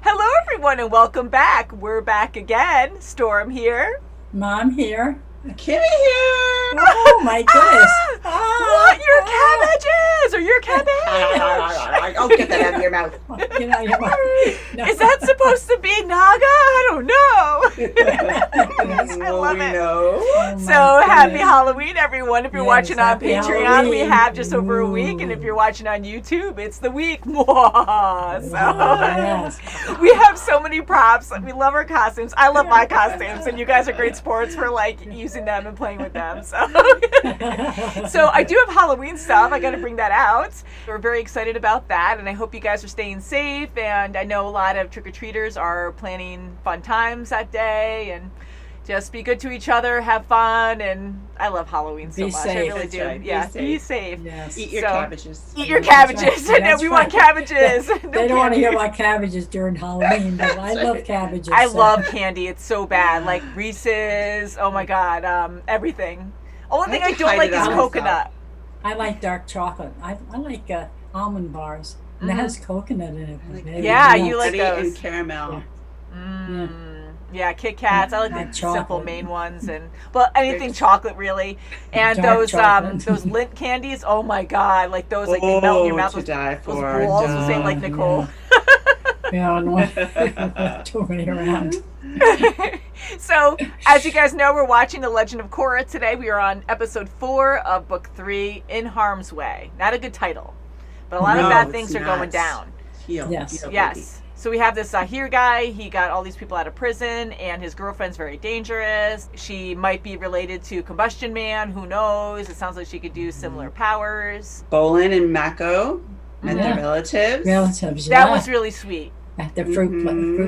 Hello, everyone, and welcome back. We're back again. Storm here. Mom here. Kimmy here. Oh my goodness. What? Your cabbages? Or your cabbage? Oh, get that out of your mouth. Get out of your mouth. No. Is that supposed to be Naga? I don't know. I love it. Oh, my So happy goodness. Halloween, everyone. If you're Yes, watching on happy Patreon, we Halloween. have just over a week. And if you're watching on YouTube, it's the week. So Yes. we have so many props. We love our costumes. I love my costumes. And you guys are great sports for like using them and playing with them. So I do have Halloween stuff. I got to bring that out. We're very excited about that. And I hope you guys are staying safe. And I know a lot of trick-or-treaters are planning fun times that day. And just be good to each other, have fun, and I love Halloween so Be much. safe. I really That's do. right. Yeah, Be be safe. Yes. Eat your So- cabbages. Eat your That's cabbages. right. No, That's we want right. cabbages. They No don't want to hear candy. about cabbages during Halloween, but I That's love right. cabbages. I so- love candy. It's so bad. Like Reese's. Oh my God. Everything. Only thing I like to don't hide like it is on coconut. I like dark chocolate. I like almond bars. And that has coconut in it. like- Baby, Yeah, nuts. you like Honey those. and caramel. Yeah, Kit Kats. I like Not the simple chocolate. main ones, and well, anything chocolate really. And Dark those chocolate. those lint candies. Oh my God, like those like they melt in your mouth. to Those, die those for. balls. The same like Yeah. Nicole. Yeah, no, too many around. So, as you guys know, we're watching The Legend of Korra today. We are on episode 4 of book 3, In Harm's Way. Not a good title, but a lot of No, bad it's things are not. going down. Heal. Yes. Heal, Yes. So we have this here guy. He got all these people out of prison, and his girlfriend's very dangerous. She might be related to Combustion Man. Who knows? It sounds like she could do similar powers. Bolin and Mako met Yeah. their relatives. Relatives, That yeah. was really sweet. At the fruit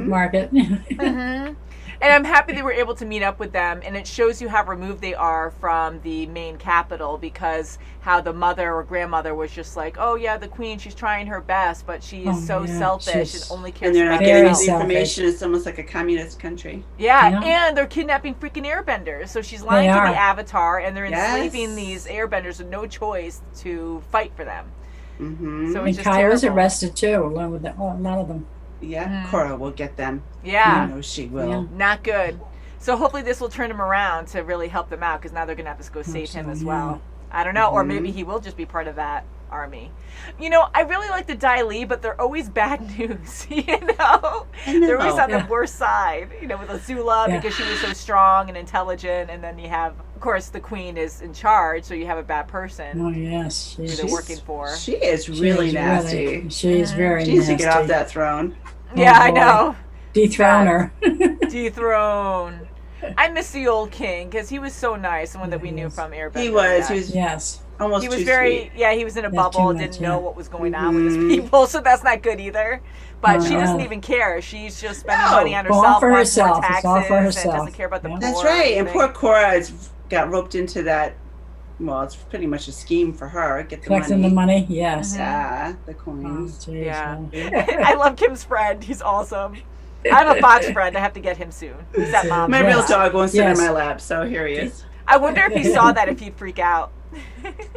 market. hmm And I'm happy they were able to meet up with them, and it shows you how removed they are from the main capital, because how the mother or grandmother was just like, oh yeah, the queen, she's trying her best, but she is Oh, so yeah, selfish she's- and only cares And they're about not Very getting herself. the selfish. information. It's almost like a communist country. Yeah, Yeah. and they're kidnapping freaking airbenders. So she's lying They to are. the Avatar, and they're Yes. enslaving these airbenders with no choice to fight for them. Mm-hmm. So And it's just Kai was terrible. arrested too, along with a lot of them. Yeah, Korra will get them. Yeah, I know she will. Yeah. not good. So hopefully this will turn him around to really help them out, because now they're going to have to go save him so, as yeah. well. I don't know, or Mhm. maybe he will just be part of that army. You know, I really like the Dai Li, but they're always bad news, you know? I know. They're always on Yeah. the worst side, you know, with Azula, Yeah. because she was so strong and intelligent, and then you have, of course, the queen is in charge, so you have a bad person Oh yes, who she's, they're working for. She is really she's nasty. she's very She needs nasty. to get off that throne. Yeah, I boy. know. Dethrone her. Dethrone. I miss the old king, because he was so nice, the one that we knew Yes. from Airbender. He was. Yeah. He was Yes. almost He was too very, sweet. yeah, he was in a That's bubble, too much, didn't know yeah. what was going on with his Mhm. people, so that's not good either. But she No. doesn't even care. She's just spending No. money on It's all herself, for wants more herself. taxes, It's all for and herself. doesn't care about the Yeah. poor. That's or right. And anything. poor Korra got roped into that. Well, it's pretty much a scheme for her. Get the Collecting money. the money, yes. Yeah, the Oh, coins. geez, Yeah. well. I love Kim's friend. He's awesome. I have a fox friend. I have to get him soon. He's at mom's. My Yes. real dog won't sit Yes. in my lap, so here he is. I wonder if he saw that, if he'd freak out.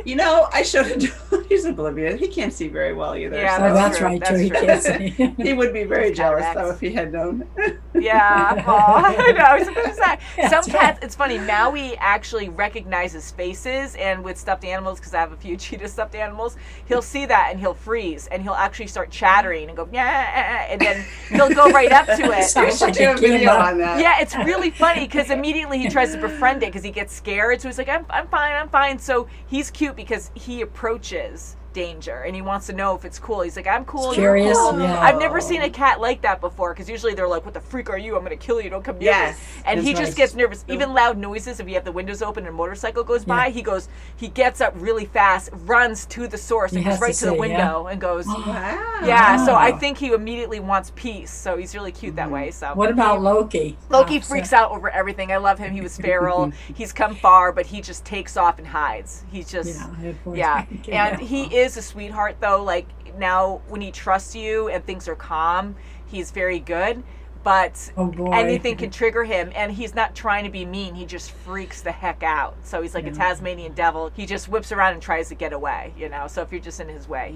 You know, I showed him. He's oblivious. He can't see very well either. Yeah, so Oh, that's true. right, That's too. He true. can't see. he would be very He's jealous cataracts. though if he had known. Yeah, aw, I know. It's supposed to say. Yeah, Some that's cats, right. it's funny, now we actually recognize his faces, and with stuffed animals, because I have a few cheetah stuffed animals, he'll see that and he'll freeze, and he'll actually start chattering and go, yeah, and then he'll go right up to it. We Sounds should like do a video Akima. on that. Yeah, it's really funny, because immediately he tries to befriend it, because he gets scared, so he's like, I'm fine. So he's cute because he approaches danger, and he wants to know if it's cool. He's like, I'm cool, you're Curious, cool. yeah. I've never seen a cat like that before, because usually they're like, what the freak are you? I'm going to kill you. Don't come near Yes, me. And that's he just right. gets nervous. Even loud noises, if you have the windows open and a motorcycle goes by, Yeah. he gets up really fast, runs to the source, He and goes has to right to the see, window and goes, Wow. yeah. So I Wow. think he immediately wants peace. So he's really cute that way. So What about Loki? Loki Oh, so- freaks out over everything. I love him. He was feral. He's come far, but he just takes off and hides. He's just, of course. yeah. Okay, And yeah. he is a sweetheart, though. Like, now when he trusts you and things are calm, he's very good. but Oh boy. anything can trigger him, and he's not trying to be mean. He just freaks the heck out. So he's like a Tasmanian devil. He just whips around and tries to get away, you know. So if you're just in his way,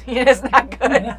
he is not good.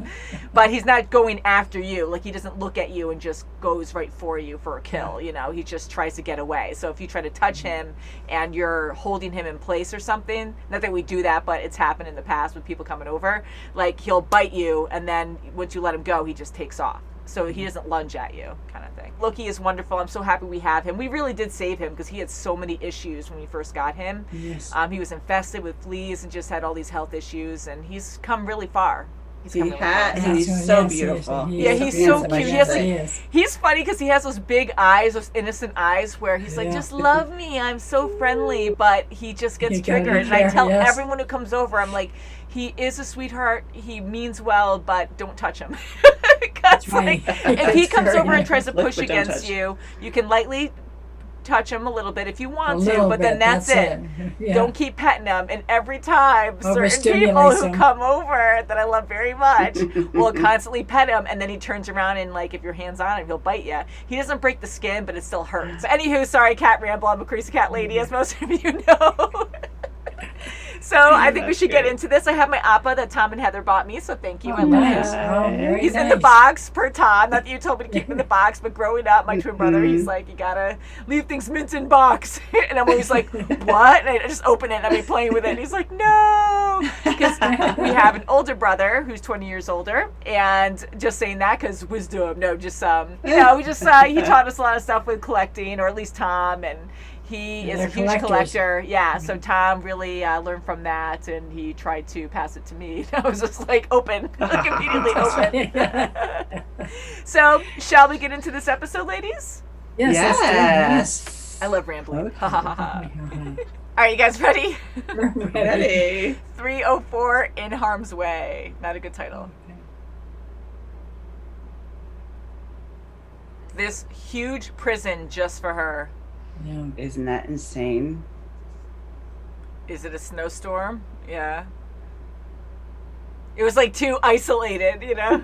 But he's not going after you. Like, he doesn't look at you and just goes right for you for a kill, you know. He just tries to get away. So if you try to touch him and you're holding him in place or something, not that we do that, but it's happened in the past with people coming over, like, he'll bite you, and then once you let him go, he just takes off. So he doesn't lunge at you, kind of thing. Loki is wonderful. I'm so happy we have him. We really did save him because he had so many issues when we first got him. Yes. He was infested with fleas and just had all these health issues, and he's come really far. He has, and he's so beautiful. Yeah, he's so handsome, I cute. should say. He's funny because he has those big eyes, those innocent eyes, where he's like, just love me, I'm so friendly, but he just gets triggered. And I tell everyone who comes over, I'm like, he is a sweetheart, he means well, but don't touch him. Because like, if he comes over and tries to push against you, you can lightly touch him a little bit if you want to, but then that's it. Yeah. Don't keep petting him. And every time certain people who come over that I love very much will constantly pet him, and then he turns around and, like, if your hand's on him, he'll bite you. He doesn't break the skin, but it still hurts. Anywho, sorry, cat ramble. I'm a crazy cat lady, as most of you know. So I think we should get into this. I have my appa that Tom and Heather bought me, so thank you. I love it. He's in the box per Tom. Not that you told me to keep him in the box, but growing up, my twin brother, he's like, you gotta leave things mint in box. And I'm always like, what? And I just open it and I'll be playing with it. And he's like, no. Because we have an older brother who's 20 years older. And just saying that because wisdom. No, just, you know, he taught us a lot of stuff with collecting, or at least Tom, and he is a huge collector. Yeah, so Tom really learned from that, and he tried to pass it to me. I was just like, open. Like, immediately open. So, shall we get into this episode, ladies? Yes. I love rambling. Okay. All right, you guys ready? Ready. 304 In Harm's Way. Not a good title. This huge prison just for her. Yeah. Isn't that insane? Is it a snowstorm? Yeah. It was like too isolated, you know?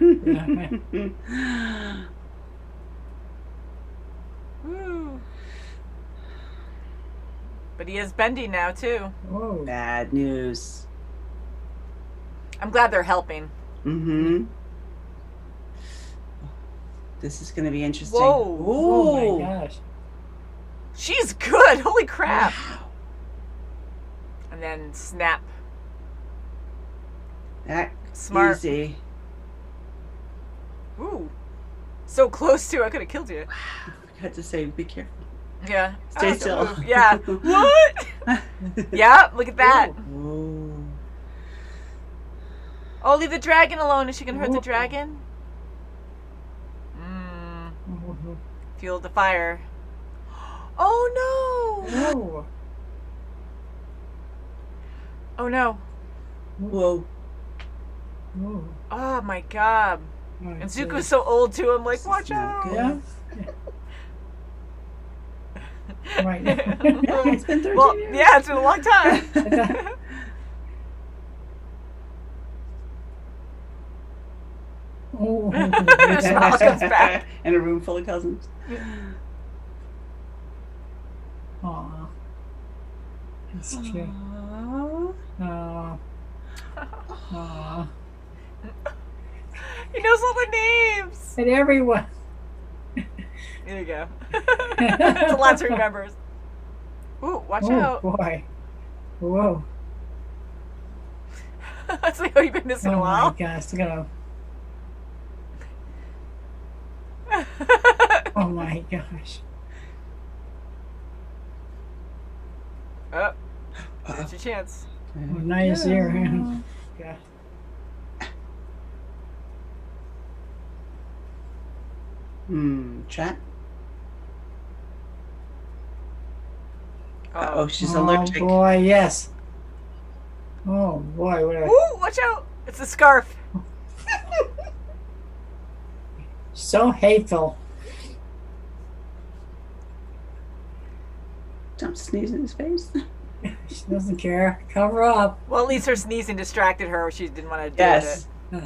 Woo. But he is bending now, too. Whoa. Bad news. I'm glad they're helping. Mm-hmm. This is going to be interesting. Whoa. Oh my gosh. She's good. Holy crap. Wow. And then snap. That Smart. easy. Ooh. So close to, I could have killed you. I forgot to say, be careful. Yeah. Stay Don't still. move. Yeah. What? Yeah, look at that. Whoa. Oh, leave the dragon alone. Is she going to hurt the Whoa. dragon? Fueled the fire. Oh, no. Whoa. Oh, no. Whoa. Whoa. Oh, my God. Oh, And Zuko's so old, too. I'm like, watch not out. good. Yeah. Right. Yeah, it's been 13 Well, years. yeah, it's been a long time. Oh. Smile comes back. In a room full of cousins. Aw. That's cute. Aw. Aw. He knows all the names. And everyone. There you go. It's a lot to remember. Ooh, watch Oh out. boy. Whoa. It's like, oh, you've been missing a Oh while. my gosh. Look at him. Oh my gosh. Oh, there's your chance. Oh, nice here. Yeah. Chat. Oh, Oh, she's allergic. Oh boy, yes. Oh boy, what a Ooh, watch out. It's a scarf. so hateful. Don't sneeze in his face. She doesn't care. Cover up. Well, at least her sneezing distracted her. She didn't want to do Yes. it.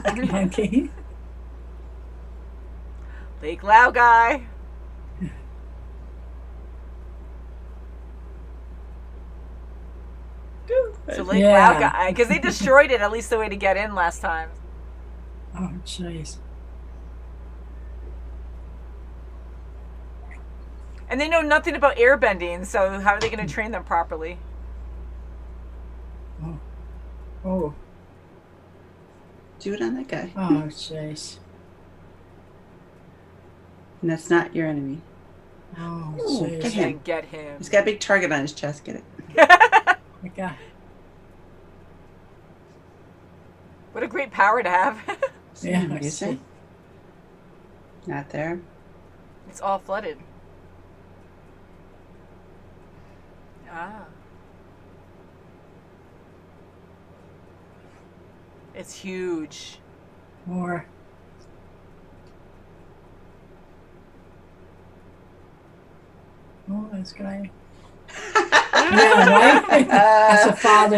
Monkey. Lake Lao guy. So Lake Lao guy, because they destroyed it at least the way to get in last time. Oh, jeez. And they know nothing about airbending, so how are they going to train them properly? Oh. Oh. Do it on that guy. Oh, jeez. And that's not your enemy. Oh, Ooh, jeez. get him. Get him. He's got a big target on his chest. Get it. Okay. What a great power to have. Yeah, I Is see. it? Not there. It's all flooded. Ah. It's huge. More. Oh, that's great. Yeah, right? That's a father.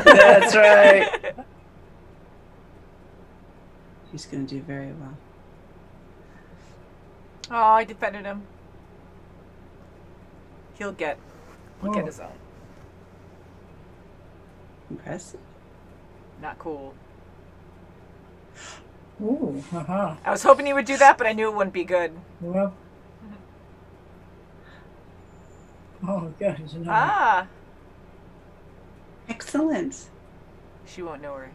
That's right. He's going to do very well. Oh, I defended him. He'll get Oh. his own. Impressive. Not cool. Ooh, haha. I was hoping he would do that, but I knew it wouldn't be good. Well. Oh, good. There's another. Ah. Excellent. She won't know her.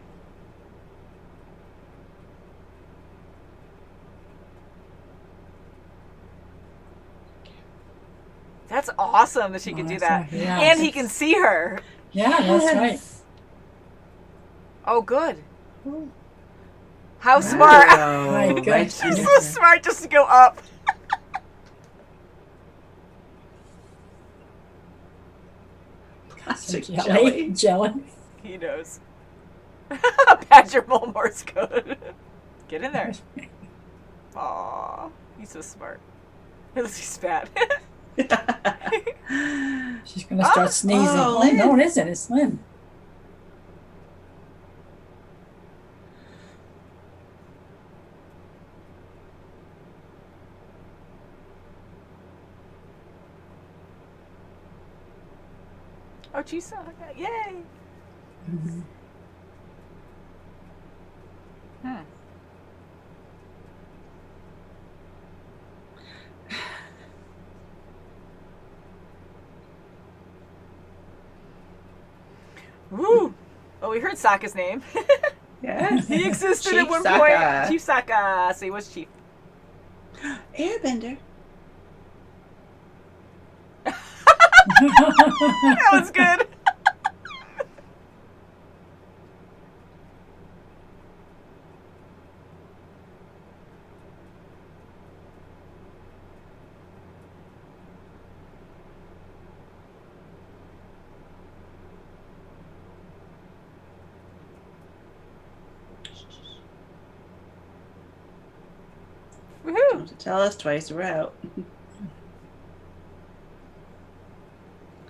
That's awesome that she can do that's that. right, yeah. And he can see her. Yeah, that's right. Oh, good. Ooh. How smart. Oh, My goodness. right She's there. so smart just to go up. Plastic Jelly. jelly. Jelly. He knows. Badger Mole Morse code. Get in there. Aw, he's so smart. He's fat. She's going to start sneezing. oh, Oh, Lynn. no, it isn't. It's Lynn. Oh, Chisa. Yay. Mm-hmm. Hmm. Woo! Well, we heard Sokka's name. Yes. He existed Chief at one Sokka. point. Chief Sokka. So he was chief. Airbender. That was good. Woohoo! Don't have to tell us twice. We're out.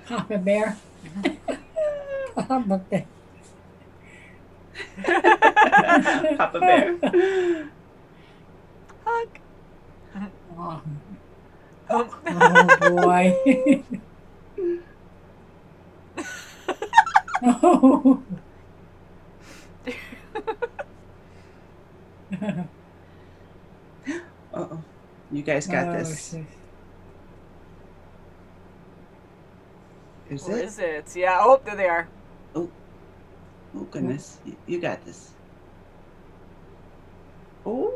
Papa Bear. Papa Bear. Papa Bear. Hug. Oh, Oh. oh boy. Oh. Uh-oh. You guys got Oh, this. shit. Is Or it? is it? Yeah. Oh, there they are. Oh goodness. You got this. Oh.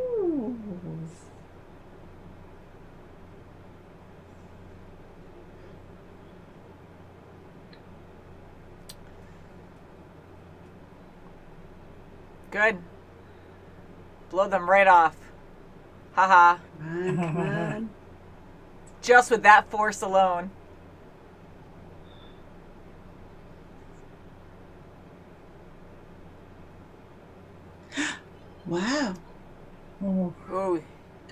Good. Blow them right off. Haha. Come on, come on. Just with that force alone. Wow. Oh, Ooh.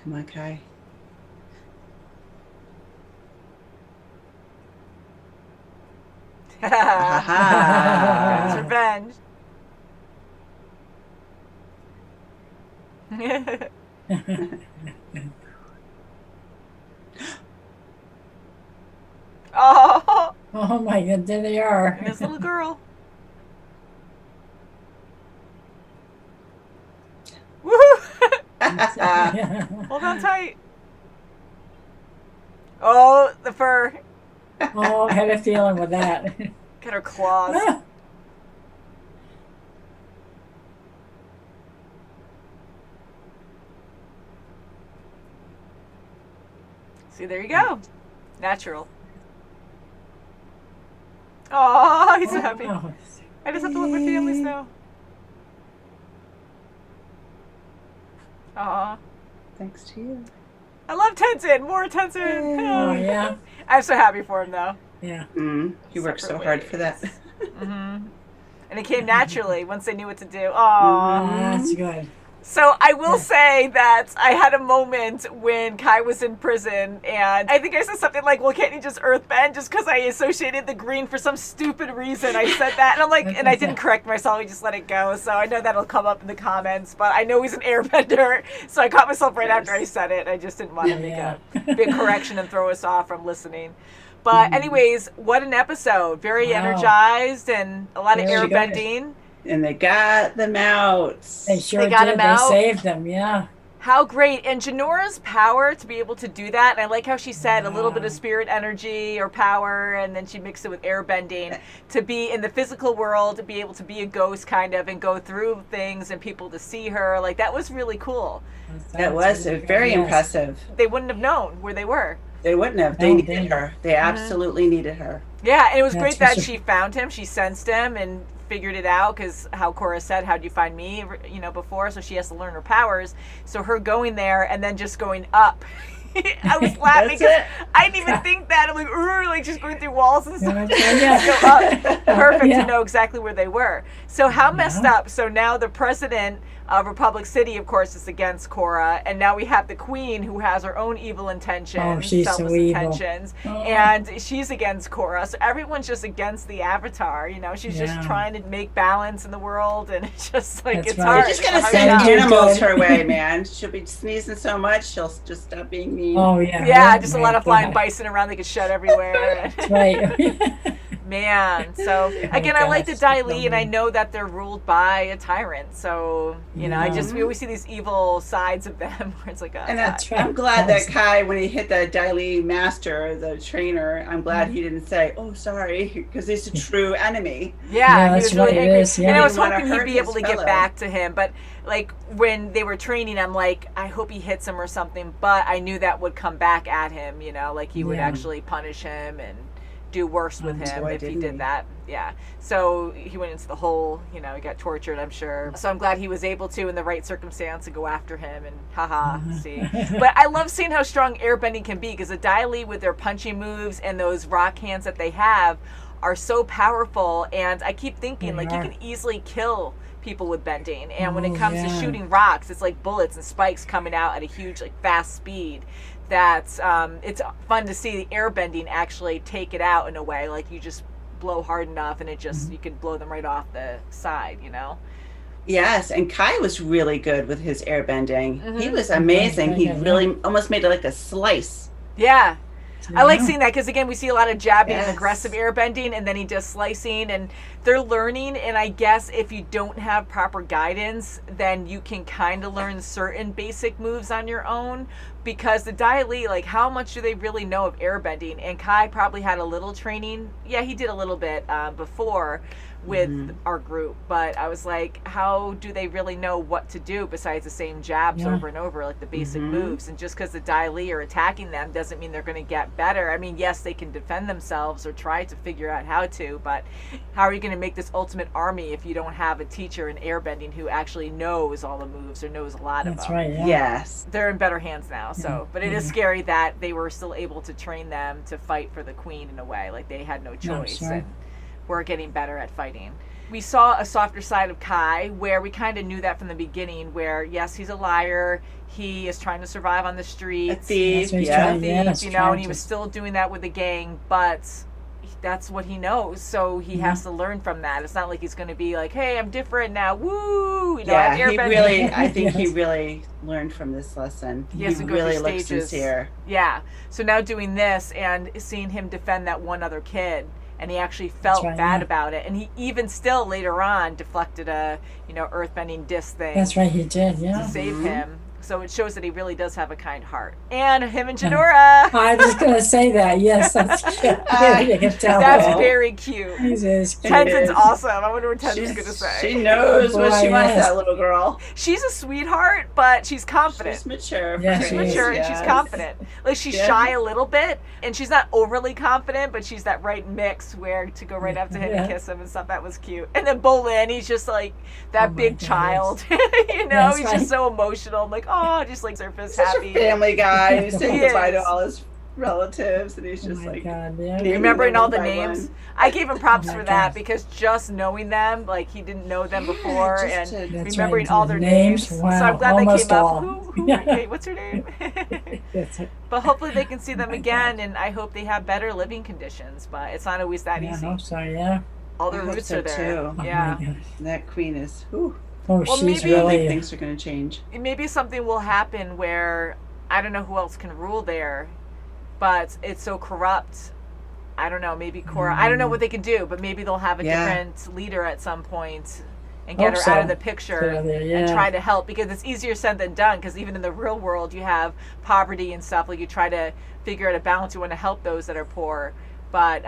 Come on, Kai. It's Ha revenge. Oh, Oh my God, there they are. this little girl. Woohoo! Hold on tight. Oh, the fur. Oh, I had a feeling with that. Get her claws. See, there you go. Natural. Oh, he's so happy. Oh, I just have to let my families know. Aw. Thanks to you. I love Tenzin. More Tenzin. oh, yeah. I'm so happy for him, though. Yeah. He worked so Separate hard for that. ways. And it came naturally once they knew what to do. Aww. That's good. So I will say that I had a moment when Kai was in prison, and I think I said something like, well, can't you just earthbend? Just because I associated the green for some stupid reason. I said that, and I'm like, and I didn't correct myself. I just let it go. So I know that'll come up in the comments, but I know he's an airbender. So I caught myself right after I said it. I just didn't want to make a big correction and throw us off from listening. But anyways, what an episode. Very energized and a lot of Very airbending. And they got them out. They sure They got did. him out. They saved them, yeah. How great. And Janora's power to be able to do that. And I like how she said a little bit of spirit energy or power, and then she mixed it with airbending to be in the physical world, to be able to be a ghost kind of and go through things and people to see her. Like, that was really cool. That was very impressive. They wouldn't have known where they were. They wouldn't have. They needed her. They absolutely needed her. Yeah, and it was That's great for that sure. she found him. She sensed him and figured it out, because how Korra said, how'd you find me, before, so she has to learn her powers. So her going there and then just going up. I was laughing because I didn't even think that. I'm like just going through walls and stuff. Just go up. Perfect to know exactly where they were. So how messed up. So now the president of Republic City, of course, is against Korra, and now we have the queen who has her own evil intentions, she's so selfless evil. intentions, and she's against Korra. So everyone's just against the Avatar. She's just trying to make balance in the world, and it's just like That's it's right. hard. They're just gonna It's send hard to- animals her way, man. She'll be sneezing so much, she'll just stop being mean. Oh, yeah. Yeah, just a lot of flying Yeah. bison around. They get shut everywhere. That's right. Man, so again, I like the gosh, Dai Li, and I lovely. know that they're ruled by a tyrant. So we always see these evil sides of them, where it's like, And That's right. I'm glad that Kai, when he hit the Dai Li master, the trainer, I'm glad he didn't say, "Oh, sorry," because he's a true enemy. yeah, he that's was really right, it angry, is, yeah. and I was He didn't wanna hoping he'd hurt be his able to get fellow. back to him. But like when they were training, I'm like, I hope he hits him or something. But I knew that would come back at him. Like he would Yeah. actually punish him and do worse with him boy, if he didn't did he? that. Yeah. So he went into the hole, he got tortured, I'm sure. So I'm glad he was able to, in the right circumstance, to go after him and see. But I love seeing how strong airbending can be, because the Dai Li with their punching moves and those rock hands that they have are so powerful. And I keep thinking, They you are. can easily kill people with bending. And when it Oh, comes to yeah. shooting rocks, it's like bullets and spikes coming out at a huge, fast speed. That's it's fun to see the airbending actually take it out in a way. Like you just blow hard enough and it just you can blow them right off the side. Yes, and Kai was really good with his airbending. Mm-hmm. He was amazing. He Yeah. really almost made it like a slice. Yeah. I like Yeah. seeing that, because again, we see a lot of jabbing and Yes. aggressive airbending, and then he does slicing, and they're learning. And I guess if you don't have proper guidance, then you can kind of learn certain basic moves on your own, because the Dai Li, how much do they really know of airbending? And Kai probably had a little training. Yeah, he did a little bit before with our group, but I was like, how do they really know what to do besides the same jabs over and over, like the basic moves? And just because the Dai Li are attacking them doesn't mean they're going to get better. I mean, yes, they can defend themselves or try to figure out how to, but how are you going to make this ultimate army if you don't have a teacher in airbending who actually knows all the moves or knows a lot of That's them? right. Yeah. Yes. They're in better hands now. So, but it is scary that they were still able to train them to fight for the queen in a way. Like they had no choice. right. And we're getting better at fighting. We saw a softer side of Kai, where we kind of knew that from the beginning, where yes, he's a liar. He is trying to survive on the A streets. thief. That's what he's Yeah. trying- Thief, yes, and trying he to- was still doing that with the gang, but that's what he knows. So he has to learn from that. It's not like he's going to be like, hey, I'm different now. Woo! You know, Yeah, I'm he airbending. really, I think he Yes. really learned from this lesson. He has to go really through looks stages. sincere. Yeah. So now doing this and seeing him defend that one other kid, and he actually felt right, bad yeah. about it, and he even still later on deflected a, you know, earthbending disc thing That's right, he did, to yeah. save him. So it shows that he really does have a kind heart. And him and Janora. I was going to say that, yes. That's you can tell. That's Oh. very cute. He's Tenzin's is. awesome. I wonder what Tenzin's going to She say. knows what she Boy, wants, yes. that little girl. She's a sweetheart, but she's confident. She's mature. Yeah, She's she mature is. and she's confident. Like she's shy a little bit, and she's not overly confident, but she's that right mix where to go right up to him and kiss him and stuff. That was cute. And then Bolin, he's just like that Oh my big God, child. You know, That's he's right. just so emotional. I'm like, oh, just like surface Such happy. a family guy. He's saying He goodbye to is. all his relatives, and he's Oh just my like God, yeah. naming Remembering them all the one by names. one. I gave him props Oh my for that God. because just knowing them, like he didn't know them before, just and to- That's remembering right, all the their names. names, So I'm wow, glad they almost came all. up. Who Yeah. wait, what's her name? That's it. But hopefully they can see them my again, and I hope they have better living conditions. But it's not always that Yeah, I easy. hope so, yeah. All their I hope roots so, are there. too. Oh Yeah. my God. That queen is. Whew, Oh, Well, she's maybe- I think really. things are going to change. Maybe something will happen where I don't know who else can rule there, but it's so corrupt. I don't know. Maybe Korra. I don't know what they can do, but maybe they'll have a Yeah. different leader at some point and get Hope her out of so. the picture So there, and yeah. try to help, because it's easier said than done. Because even in the real world, you have poverty and stuff. Like you try to figure out a balance. You want to help those that are poor, but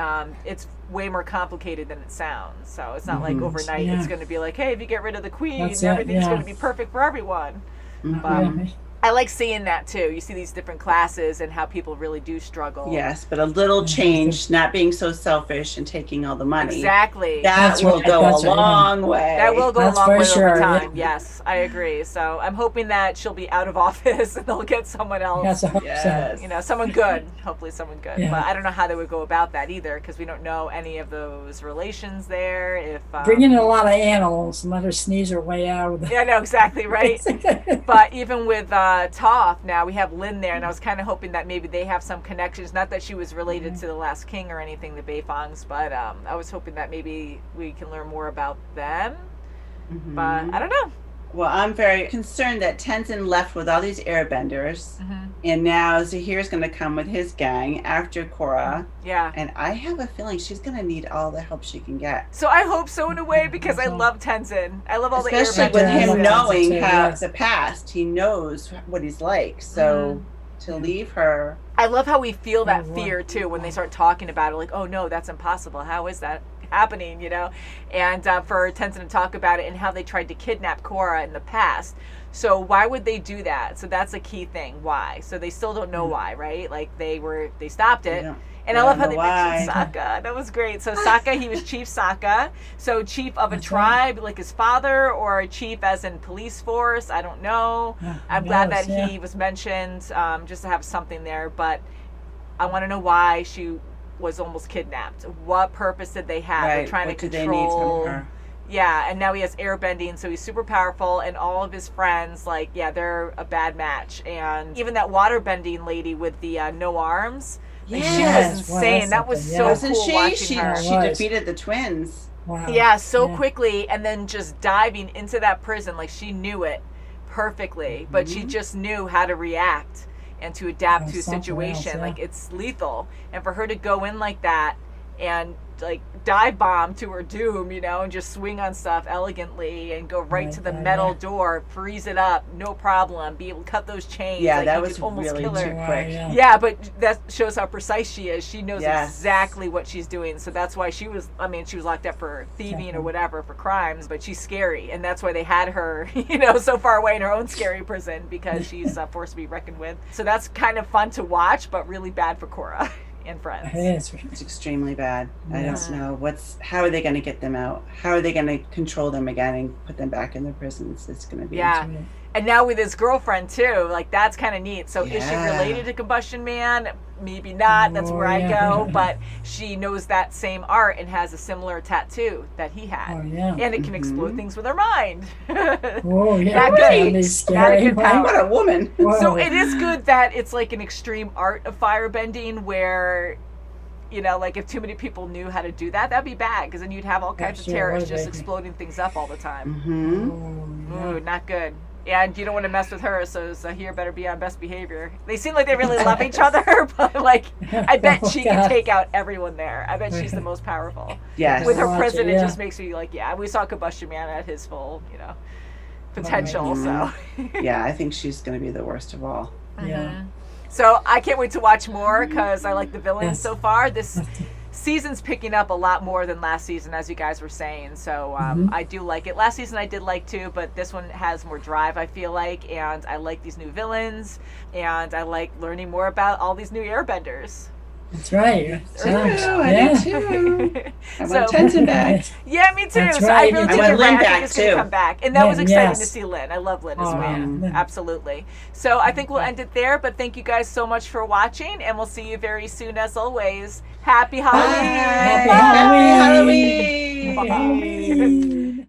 it's way more complicated than it sounds. So it's not like overnight. Yeah. It's going to be like, hey, if you get rid of the queen, That's it, everything's yeah. going to be perfect for everyone. Mhm. But Yeah. I like seeing that too. You see these different classes and how people really do struggle. Yes, but a little change, not being so selfish and taking all the money. Exactly. That That's will right, go that's a right, yeah. long way. That will go That's a long for way sure, over yeah. time. Yes, I agree. So I'm hoping that she'll be out of office and they'll get someone else. Yes, I hope Yes. You know, someone good. Hopefully someone good. Yeah. But I don't know how they would go about that either, because we don't know any of those relations there. If so. Bring in a lot of animals and let her sneeze her way out of the. Yeah, no, exactly, right? But even with Toph, now we have Lin there, and I was kind of hoping that maybe they have some connections. Not that she was related to the last king or anything, the Beifongs, but I was hoping that maybe we can learn more about them. Mhm. But I don't know. Well, I'm very concerned that Tenzin left with all these airbenders, Mm-hmm. and now Zahir's going to come with his gang after Korra, Yeah. and I have a feeling she's going to need all the help she can get. So I hope so in a way, because I love Tenzin. I love all the Especially airbenders. with Yeah, I him love knowing Tenzin too, how yes. the past, he knows what he's like. So to leave her, I love how we feel that Oh, fear wow. too when they start talking about it. Like, oh no, that's impossible. How is that happening? You know, and for Tenzin to talk about it and how they tried to kidnap Korra in the past. So why would they do that? So that's a key thing. Why? So they still don't know why, right? Like they stopped it. don't- And they I love don't how they know mentioned why. Sokka. That was great. So Sokka, he was Chief Sokka. So chief of a That's right. tribe, like his father, or a chief as in police force. I don't know. Yeah, I'm glad yes, that yeah. he was mentioned, just to have something there. But I want to know why she was almost kidnapped. What purpose did they have? They're right? trying What to do they need control. from her? Yeah, and now he has airbending, so he's super powerful, and all of his friends, like, yeah, they're a bad match. And even that waterbending lady with the no arms, like, she was Yes. Wow, insane. that's that was something, so yeah. Wasn't cool she? watching She, her. she Was. defeated the twins. Wow. Yeah, so Yeah. quickly, and then just diving into that prison, like she knew it perfectly, but she just knew how to react and to adapt Yeah, to a something situation. else, yeah. Like it's lethal, and for her to go in like that and like dive bomb to her doom, you know, and just swing on stuff elegantly and go right Right, to the yeah, metal yeah. door, freeze it up, no problem, be able to cut those chains. Yeah, like, that you was could almost really kill too her. Wow, quick. yeah. Yeah, but that shows how precise she is. She knows Yes. exactly what she's doing. So that's why she was locked up for thieving or whatever, for crimes, but she's scary. And that's why they had her, you know, so far away in her own scary prison, because she's a force to be reckoned with. So that's kind of fun to watch, but really bad for Korra and friends. It is. It's extremely bad. I Yes. don't know how are they going to get them out? How are they going to control them again and put them back in their prisons? It's going to be Yeah. And now with his girlfriend too, like that's kind of neat. So is she Yeah. related to Combustion Man? Maybe not. That's Oh, where I yeah. go. But she knows that same art and has a similar tattoo that he had. Oh, yeah. And it can explode things with her mind. Oh, yeah. Not That good. can be Not a scary. good power. What a woman. Whoa. So it is good that it's like an extreme art of firebending where You know, like if too many people knew how to do that, that'd be bad because then you'd have all kinds of sure terrorists would, just baby. exploding things up all the time. Mm-hmm. Ooh, not good. And you don't want to mess with her, so Zahir better be on best behavior. They seem like they really love each other, but like, I bet she can take out everyone there. I bet she's the most powerful. Yes. With her Watch it, prison, it yeah. just makes me like, yeah, we saw Combustion Man at his full, potential, so. Yeah, I think she's going to be the worst of all. Yeah. So I can't wait to watch more because I like the villains Yes. so far. This season's picking up a lot more than last season, as you guys were saying. So I do like it. Last season I did like too, but this one has more drive, I feel like. And I like these new villains. And I like learning more about all these new airbenders. That's right. I do too. I want Tenzin back. Yeah, me too. That's So right. I really I think want you're Lin right. I back, think it's going to too. come back. And that was Lin, exciting yes. to see Lin. I love Lin as Oh, well. man. Absolutely. So I think we'll end it there, but thank you guys so much for watching, and we'll see you very soon as always. Happy Halloween! Happy Happy Halloween! Halloween! Bye.